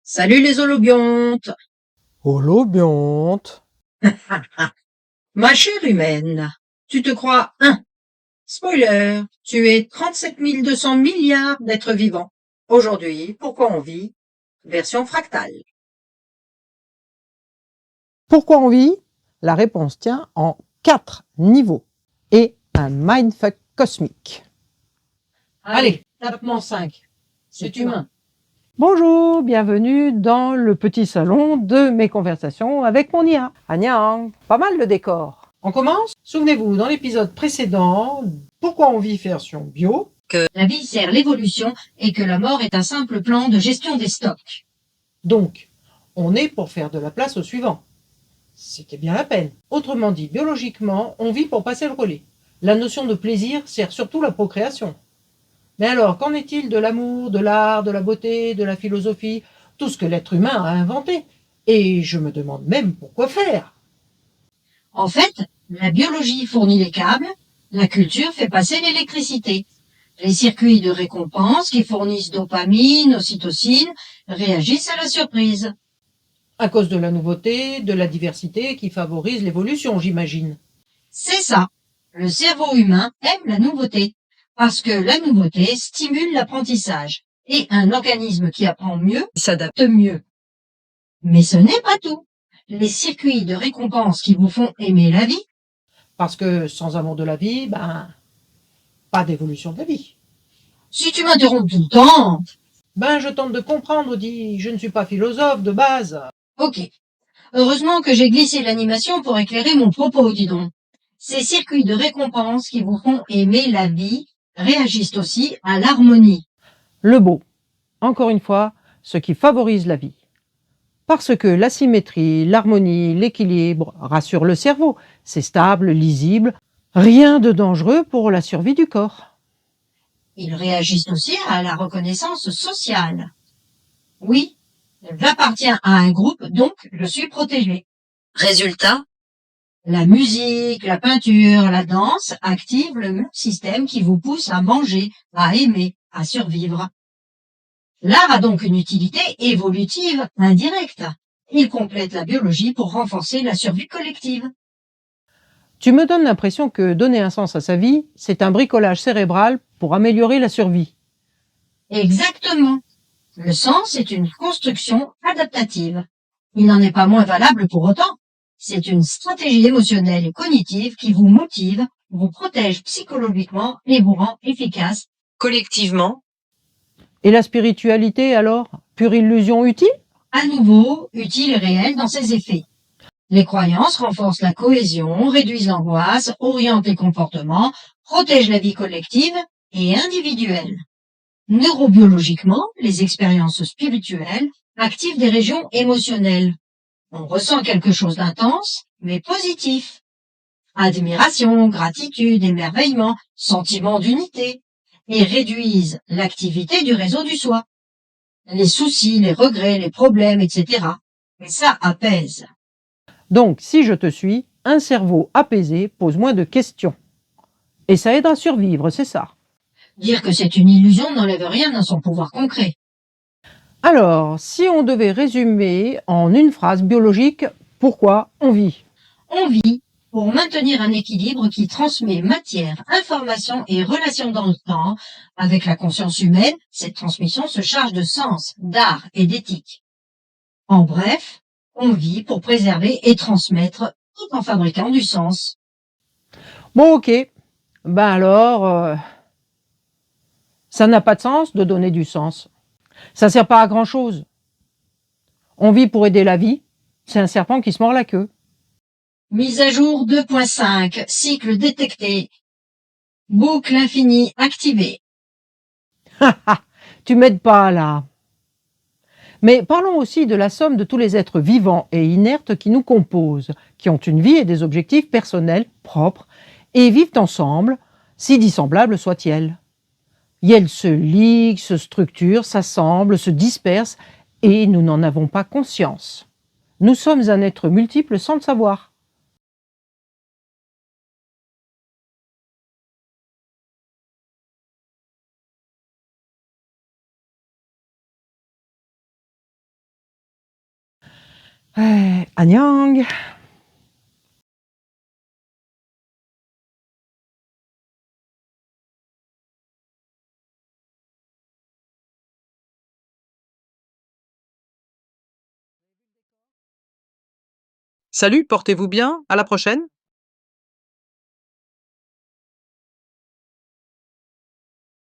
Salut les holobiontes. Holobionte. Ma chère humaine, tu te crois spoiler, tu es 37 200 milliards d'êtres vivants. Aujourd'hui, pourquoi on vit? Version fractale. Pourquoi on vit? La réponse tient en 4 niveaux et un mindfuck cosmique. Allez, tape-moi 5. C'est humain. Bonjour, bienvenue dans le petit salon de mes conversations avec mon IA. Agnang, pas mal le décor. On commence? Souvenez-vous, dans l'épisode précédent, pourquoi on vit version bio? Que la vie sert l'évolution et que la mort est un simple plan de gestion des stocks. Donc, on est pour faire de la place au suivant. C'était bien la peine. Autrement dit, biologiquement, on vit pour passer le relais. La notion de plaisir sert surtout la procréation. Mais alors, qu'en est-il de l'amour, de l'art, de la beauté, de la philosophie, tout ce que l'être humain a inventé? Et je me demande même pourquoi faire. En fait, la biologie fournit les câbles, la culture fait passer l'électricité. Les circuits de récompense qui fournissent dopamine, ocytocine, réagissent à la surprise. À cause de la nouveauté, de la diversité qui favorise l'évolution, j'imagine. C'est ça. Le cerveau humain aime la nouveauté, parce que la nouveauté stimule l'apprentissage, et un organisme qui apprend mieux s'adapte mieux. Mais ce n'est pas tout. Les circuits de récompense qui vous font aimer la vie, Parce que sans amour de la vie, pas d'évolution de la vie. si tu m'interromps tout le temps, Je tente de comprendre, dit, je ne suis pas philosophe de base. ok. Heureusement que j'ai glissé l'animation pour éclairer mon propos, dis donc. Ces circuits de récompense qui vous font aimer la vie réagissent aussi à l'harmonie. Le beau. Encore une fois, ce qui favorise la vie. Parce que la symétrie, l'harmonie, l'équilibre rassurent le cerveau. C'est stable, lisible, rien de dangereux pour la survie du corps. Ils réagissent aussi à la reconnaissance sociale. Oui, j'appartiens à un groupe, donc je suis protégé. Résultat, la musique, la peinture, la danse activent le même système qui vous pousse à manger, à aimer, à survivre. L'art a donc une utilité évolutive indirecte. Il complète la biologie pour renforcer la survie collective. Tu me donnes l'impression que donner un sens à sa vie, c'est un bricolage cérébral pour améliorer la survie. Exactement. Le sens est une construction adaptative. Il n'en est pas moins valable pour autant. C'est une stratégie émotionnelle et cognitive qui vous motive, vous protège psychologiquement et vous rend efficace collectivement. Et la spiritualité alors? Pure illusion utile? À nouveau, utile et réel dans ses effets. Les croyances renforcent la cohésion, réduisent l'angoisse, orientent les comportements, protègent la vie collective et individuelle. Neurobiologiquement, les expériences spirituelles activent des régions émotionnelles. On ressent quelque chose d'intense, mais positif. Admiration, gratitude, émerveillement, sentiment d'unité, et réduisent l'activité du réseau du soi. Les soucis, les regrets, les problèmes, etc. Et ça apaise. Donc, si je te suis, un cerveau apaisé pose moins de questions. Et ça aide à survivre, c'est ça. Dire que c'est une illusion n'enlève rien à son pouvoir concret. Alors, si on devait résumer en une phrase biologique, pourquoi on vit? On vit pour maintenir un équilibre qui transmet matière, information et relations dans le temps. Avec la conscience humaine, cette transmission se charge de sens, d'art et d'éthique. En bref, on vit pour préserver et transmettre tout en fabriquant du sens. Bon, ok. Alors, ça n'a pas de sens de donner du sens. Ça sert pas à grand chose. On vit pour aider la vie. C'est un serpent qui se mord la queue. Mise à jour 2.5, cycle détecté, boucle infinie activée. Tu m'aides pas là. Mais parlons aussi de la somme de tous les êtres vivants et inertes qui nous composent, qui ont une vie et des objectifs personnels propres et vivent ensemble, si dissemblables soient-ils. Et elles se liguent, se structurent, s'assemblent, se dispersent et nous n'en avons pas conscience. Nous sommes un être multiple sans le savoir. Annyeong. Salut, portez-vous bien, à la prochaine.